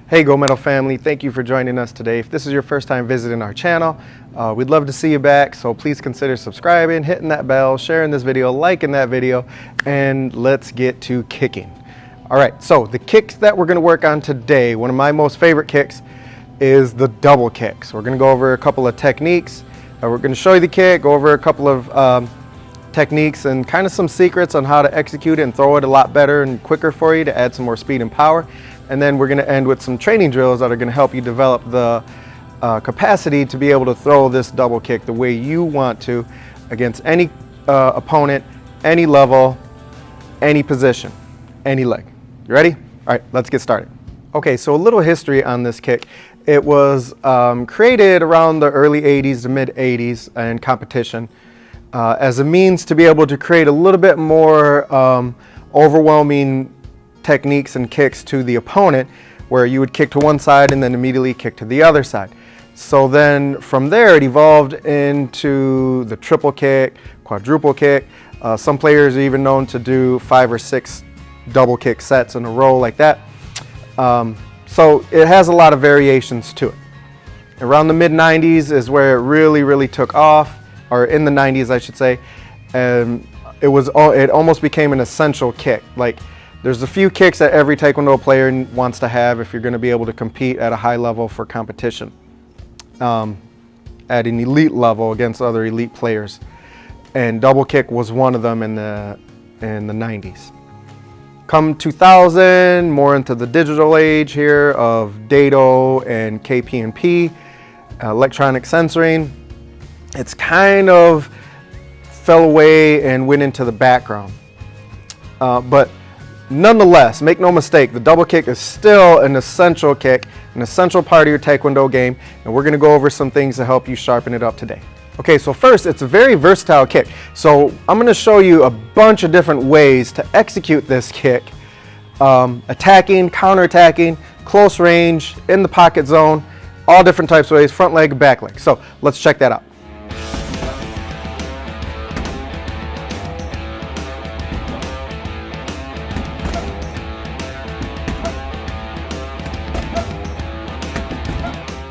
Hey Gold Medal family, thank you for joining us today. If this is your first time visiting our channel, we'd love to see you back, so please consider subscribing, hitting that bell, sharing this video, liking that video, and let's get to kicking. All right, so the kicks that we're gonna work on today, one of my most favorite kicks is the double kick. So we're gonna go over a couple of techniques. We're gonna show you the kick, go over a couple of techniques and kind of some secrets on how to execute it and throw it a lot better and quicker for you to add some more speed and power. And then we're going to end with some training drills that are going to help you develop the capacity to be able to throw this double kick the way you want to against any opponent, any level, any position, any leg. You ready? All right, let's get started. Okay, so a little history on this kick. It was created around the early 80s to mid 80s in competition as a means to be able to create a little bit more overwhelming techniques and kicks to the opponent, where you would kick to one side and then immediately kick to the other side. So then from there it evolved into the triple kick, quadruple kick. Some players are even known to do 5 or 6 double kick sets in a row like that. So it has a lot of variations to it. Around the mid 90s is where it really took off, or in the 90s I should say, and it almost became an essential kick. Like, there's a few kicks that every Taekwondo player wants to have if you're going to be able to compete at a high level for competition, at an elite level against other elite players. And double kick was one of them in the 90s. Come 2000, more into the digital age here of dado and KP&P, electronic censoring, it's kind of fell away and went into the background. But nonetheless, make no mistake, the double kick is still an essential kick, an essential part of your Taekwondo game, and we're going to go over some things to help you sharpen it up today. Okay, so first, it's a very versatile kick. So I'm going to show you a bunch of different ways to execute this kick. Attacking, counter-attacking, close range, in the pocket zone, all different types of ways, front leg, back leg. So let's check that out.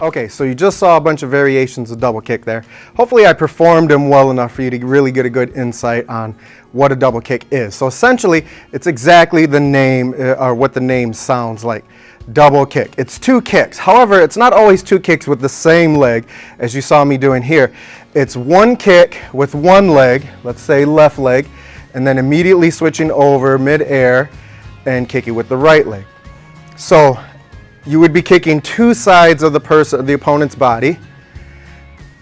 Okay, so you just saw a bunch of variations of double kick there. Hopefully I performed them well enough for you to really get a good insight on what a double kick is. So essentially, it's exactly the name, or what the name sounds like, double kick. It's 2 kicks. However, it's not always 2 kicks with the same leg as you saw me doing here. It's 1 kick with 1 leg, let's say left leg, and then immediately switching over mid-air and kicking with the right leg. So you would be kicking 2 sides of the opponent's body,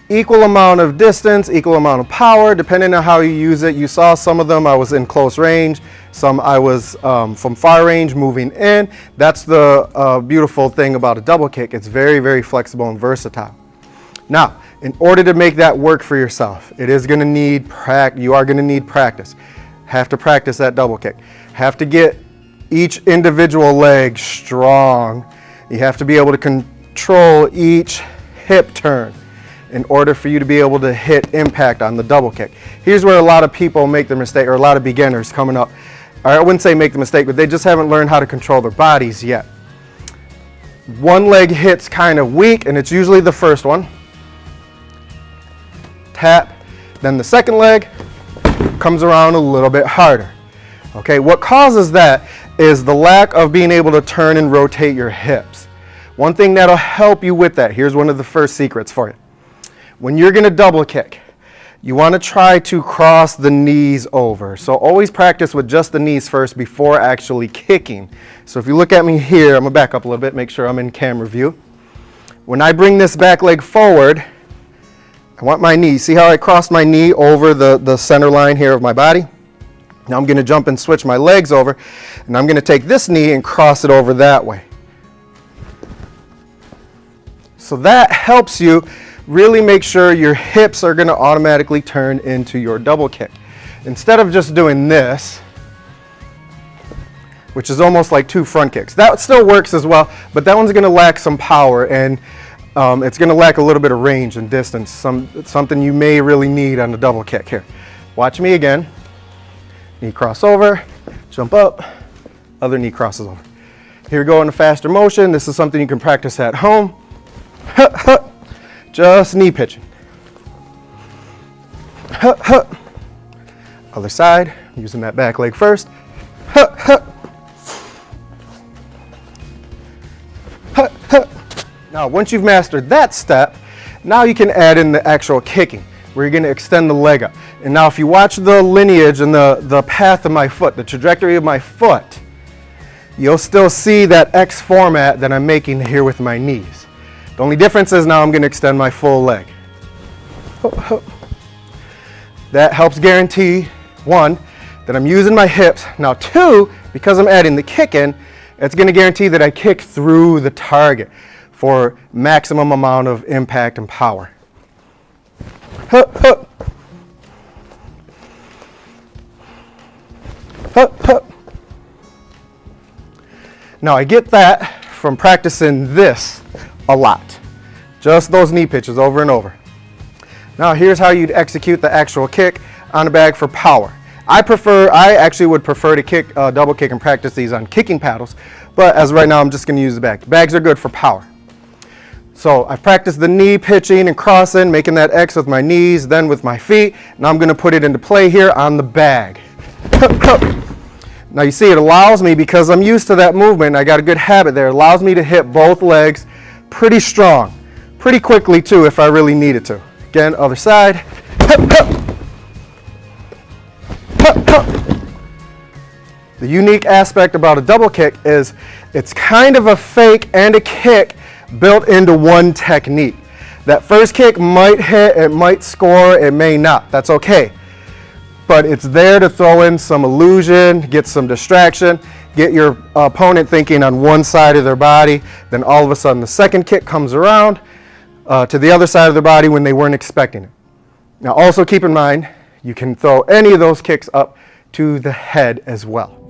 equal amount of distance, equal amount of power, depending on how you use it. You saw some of them I was in close range, some I was from far range moving in. That's the beautiful thing about a double kick. It's very flexible and versatile. Now, in order to make that work for yourself, it is going to need you are going to need practice. Have to practice that double kick. Have to get each individual leg strong. You have to be able to control each hip turn in order for you to be able to hit impact on the double kick. Here's where a lot of people make the mistake, or a lot of beginners coming up. I wouldn't say make the mistake, but they just haven't learned how to control their bodies yet. One leg hits kind of weak, and it's usually the first one. Tap. Then the second leg comes around a little bit harder. Okay, what causes that is the lack of being able to turn and rotate your hips. One thing that'll help you with that, here's one of the first secrets for you. When you're going to double kick, you want to try to cross the knees over. So always practice with just the knees first before actually kicking. So if you look at me here, I'm going to back up a little bit, make sure I'm in camera view. When I bring this back leg forward, I want my knee, see how I crossed my knee over the center line here of my body? Now I'm going to jump and switch my legs over, and I'm going to take this knee and cross it over that way. So that helps you really make sure your hips are going to automatically turn into your double kick. Instead of just doing this, which is almost like 2 front kicks. That still works as well, but that one's going to lack some power, and it's going to lack a little bit of range and distance, something you may really need on the double kick here. Watch me again. Knee cross over, jump up, other knee crosses over. Here we go in a faster motion. This is something you can practice at home. Just knee pitching. Other side, using that back leg first. Now, once you've mastered that step, now you can add in the actual kicking, where you're going to extend the leg up. And now if you watch the lineage and the path of my foot, the trajectory of my foot, you'll still see that X format that I'm making here with my knees. The only difference is now I'm going to extend my full leg. That helps guarantee, one, that I'm using my hips. Now two, because I'm adding the kick in, it's going to guarantee that I kick through the target for maximum amount of impact and power. Now I get that from practicing this a lot. Just those knee pitches over and over. Now here's how you'd execute the actual kick on the bag for power. I actually would prefer to kick double kick and practice these on kicking paddles, but as of right now I'm just going to use the bag. Bags are good for power. So I've practiced the knee pitching and crossing, making that X with my knees, then with my feet. Now I'm going to put it into play here on the bag. Now you see it allows me, because I'm used to that movement, I got a good habit there, it allows me to hit both legs pretty strong, pretty quickly too if I really needed to. Again, other side. The unique aspect about a double kick is it's kind of a fake and a kick built into one technique. That first kick might hit, it might score, it may not. That's okay. But it's there to throw in some illusion, get some distraction, get your opponent thinking on one side of their body, then all of a sudden the second kick comes around to the other side of their body when they weren't expecting it. Now also keep in mind, you can throw any of those kicks up to the head as well.